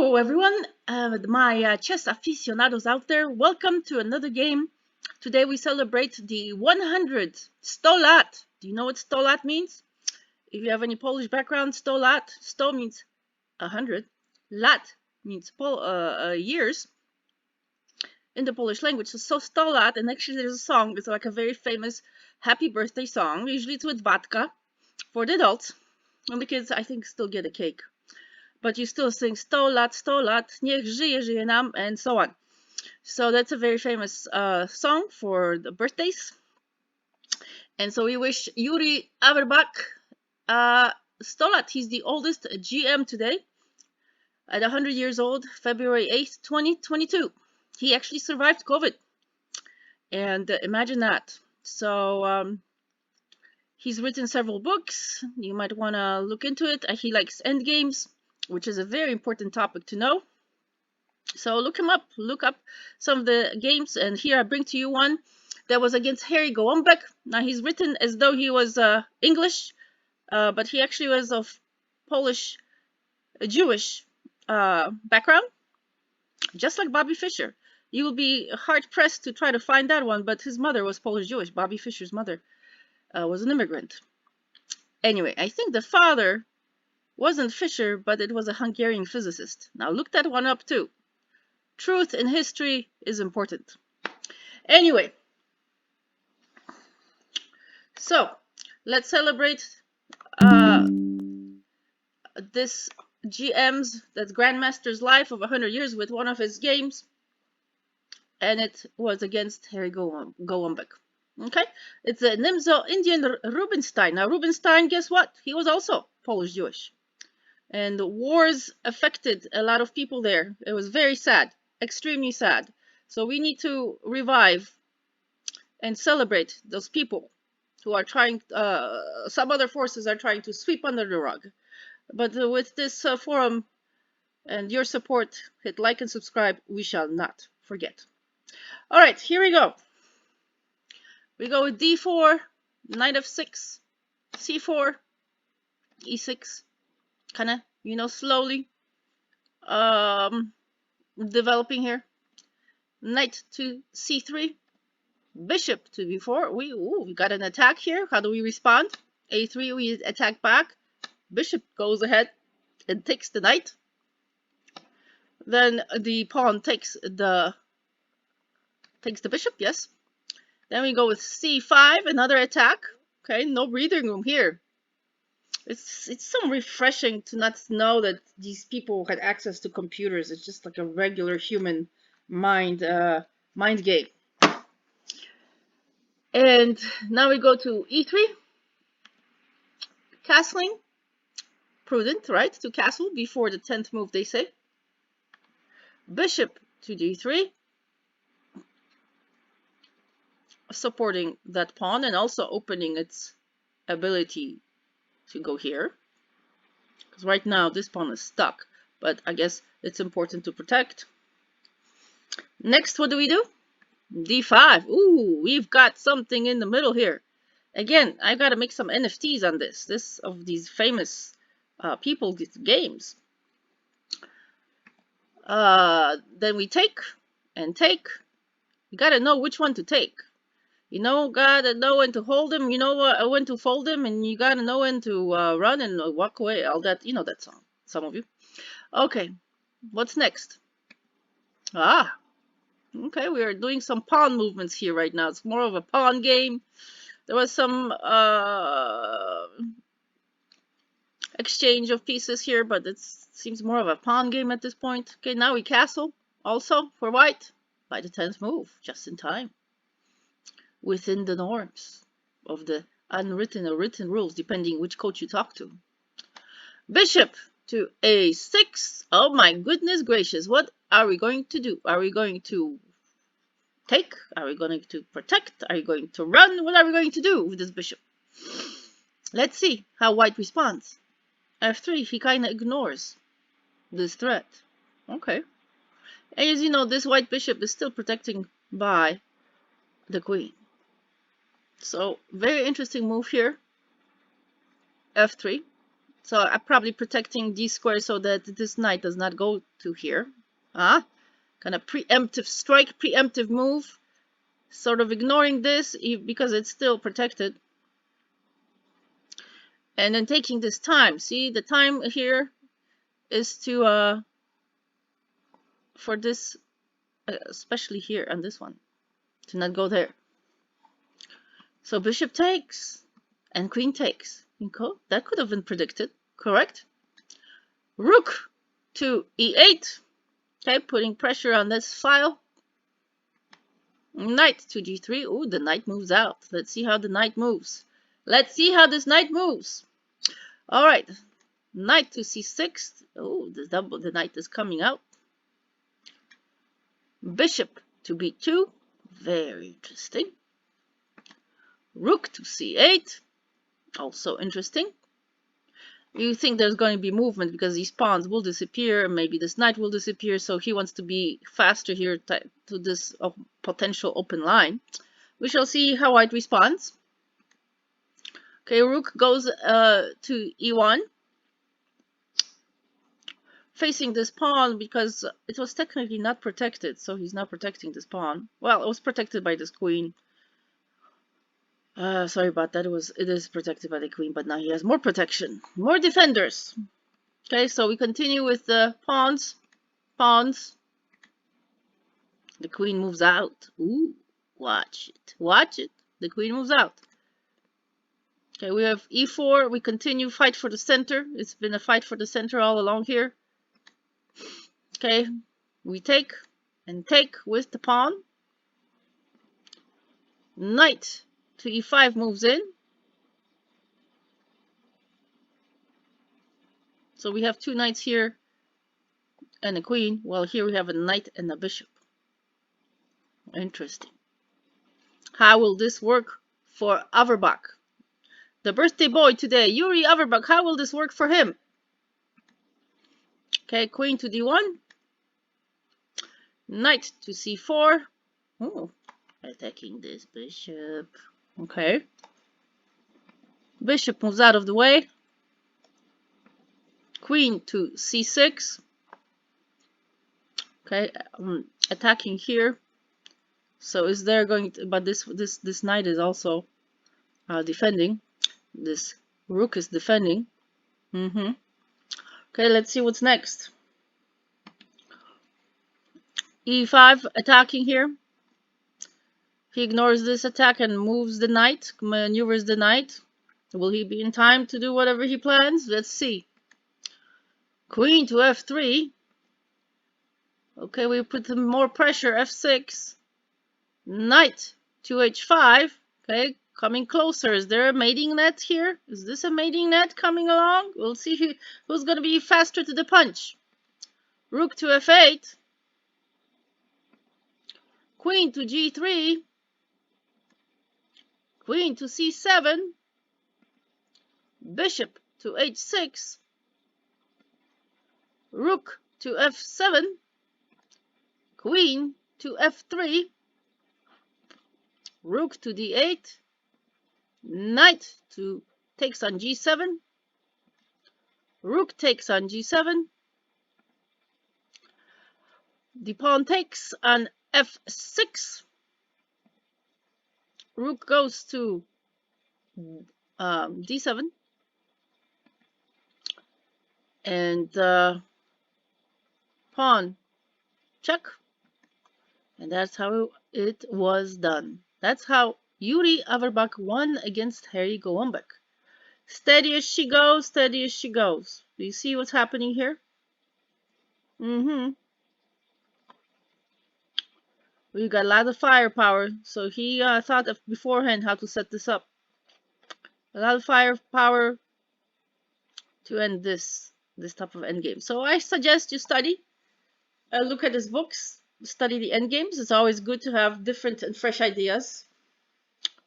Hello everyone, my chess aficionados out there. Welcome to another game. Today we celebrate the 100 STO LAT. Do you know what STO LAT means? If you have any Polish background, STO LAT. STO means 100. LAT means years in the Polish language. So STO LAT, and actually there's a song. It's like a very famous happy birthday song. Usually it's with vodka for the adults. And the kids, I think, still get a cake. But you still sing 100 lat, niech żyje, żyje nam, and so on. So that's a very famous song for the birthdays. And so we wish Yuri Averbach 100 lat. He's the oldest GM today, at 100 years old, February 8th, 2022. He actually survived COVID. And imagine that. So he's written several books. You might want to look into it. He likes endgames, which is a very important topic to know. So look him up, look up some of the games, and here I bring to you one that was against Harry Gołąbek. Now he's written as though he was English, but he actually was of Polish, Jewish background, just like Bobby Fischer. You will be hard-pressed to try to find that one, but his mother was Polish-Jewish. Bobby Fischer's mother was an immigrant. Anyway, I think the father wasn't Fischer, but it was a Hungarian physicist. Now look that one up too. Truth in history is important. Anyway, so let's celebrate this GM's, that's Grandmaster's life of 100 years with one of his games, and it was against Harry Gołąbek. Okay, it's a nimzo-indian Rubinstein. Now Rubinstein, guess what? He was also Polish-Jewish. And the wars affected a lot of people there. It was very sad, extremely sad. So we need to revive and celebrate those people who are trying, some other forces are trying to sweep under the rug. But with this forum and your support, hit like and subscribe. We shall not forget. All right, here we go. We go with d4, knight f6, c4, e6. Kind of, slowly developing here. Knight to c3, bishop to b4. We got an attack here. How do we respond? a3, we attack back. Bishop goes ahead and takes the knight. Then the pawn takes the bishop, yes. Then we go with c5, another attack. Okay, no breathing room here. It's so refreshing to not know that these people had access to computers. It's just like a regular human mind game. And now we go to e3. Castling. Prudent, right? To castle before the 10th move, they say. Bishop to d3. Supporting that pawn and also opening its ability to go here, because right now this pawn is stuck, but I guess it's important to protect. Next, what do we do? d5. Ooh, we've got something in the middle here. Again, I've got to make some NFTs on this of these famous people games. Then we take and take. You got to know which one to take. Gotta know when to hold him, when to fold him, and you gotta know when to run and walk away. All that, that song, some of you. Okay, what's next? Okay, we are doing some pawn movements here right now. It's more of a pawn game. There was some exchange of pieces here, but it seems more of a pawn game at this point. Okay, now we castle, also for white, by the 10th move, just in time. Within the norms of the unwritten or written rules, depending which coach you talk to. Bishop to a6. Oh my goodness gracious, what are we going to do? Are we going to take? Are we going to protect? Are we going to run? What are we going to do with this bishop? Let's see how white responds. f3, he kind of ignores this threat. Okay. And as you know, this white bishop is still protecting by the queen. So, very interesting move here. f3. So I'm probably protecting d square so that this knight does not go to here. Kind of preemptive strike, preemptive move. Sort of ignoring this because it's still protected. And then taking this time. See, the time here is to, for this, especially here on this one, to not go there. So bishop takes and queen takes. That could have been predicted, correct? Rook to e8. Okay, putting pressure on this file. Knight to g3. Ooh, the knight moves out. Let's see how the knight moves. Let's see how this knight moves. All right, knight to c6. Oh, the knight is coming out. Bishop to b2. Very interesting. Rook to c8. Also interesting. You think there's going to be movement because these pawns will disappear, maybe this knight will disappear, so he wants to be faster here to this potential open line. We shall see how white responds. Okay, rook goes to e1, facing this pawn because it was technically not protected, so he's not protecting this pawn. Well, it was protected by this queen. Sorry about that. It is protected by the queen, but now he has more protection, more defenders. Okay, so we continue with the pawns. Pawns. The queen moves out. Ooh, watch it. Watch it. The queen moves out. Okay, we have e4. We continue fight for the center. It's been a fight for the center all along here. Okay, we take and take with the pawn. Knight to e5 moves in. So we have two knights here and a queen. Well, here we have a knight and a bishop. Interesting. How will this work for Averbach? The birthday boy today, Yuri Averbach. How will this work for him? Okay, queen to d1. Knight to c4. Oh, attacking this bishop. Okay. Bishop moves out of the way. Queen to c6. Okay, attacking here. So is there going to, but this knight is also defending. This rook is defending. Okay, let's see what's next. e5 attacking here. He ignores this attack and moves the knight, maneuvers the knight. Will he be in time to do whatever he plans? Let's see. Queen to f3. Okay, we put some more pressure, f6. Knight to h5. Okay, coming closer. Is there a mating net here? Is this a mating net coming along? We'll see who's going to be faster to the punch. Rook to f8. Queen to g3. Queen to c7. Bishop to h6. Rook to f7. Queen to f3. Rook to d8. Knight takes on g7. Rook takes on g7. The pawn takes on f6. Rook goes to d7. And pawn check. And that's how it was done. That's how Yuri Averbach won against Harry Gołąbek. Steady as she goes, steady as she goes. Do you see what's happening here? We got a lot of firepower, so he thought of beforehand how to set this up. A lot of firepower to end this type of endgame. So I suggest you study, look at his books, study the endgames. It's always good to have different and fresh ideas.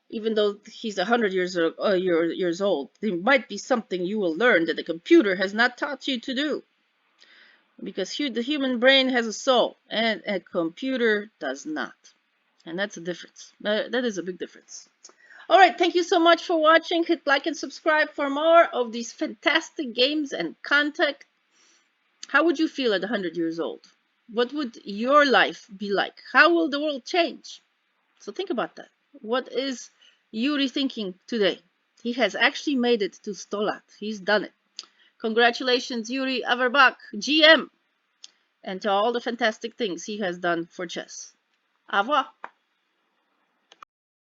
Even though he's 100 years old, there might be something you will learn that the computer has not taught you to do. Because the human brain has a soul, and a computer does not. And that's a difference. That is a big difference. All right, thank you so much for watching. Hit like and subscribe for more of these fantastic games and content. How would you feel at 100 years old? What would your life be like? How will the world change? So think about that. What is Yuri thinking today? He has actually made it to STO LAT. He's done it. Congratulations, Yuri Averbach, GM, and to all the fantastic things he has done for chess. Au revoir.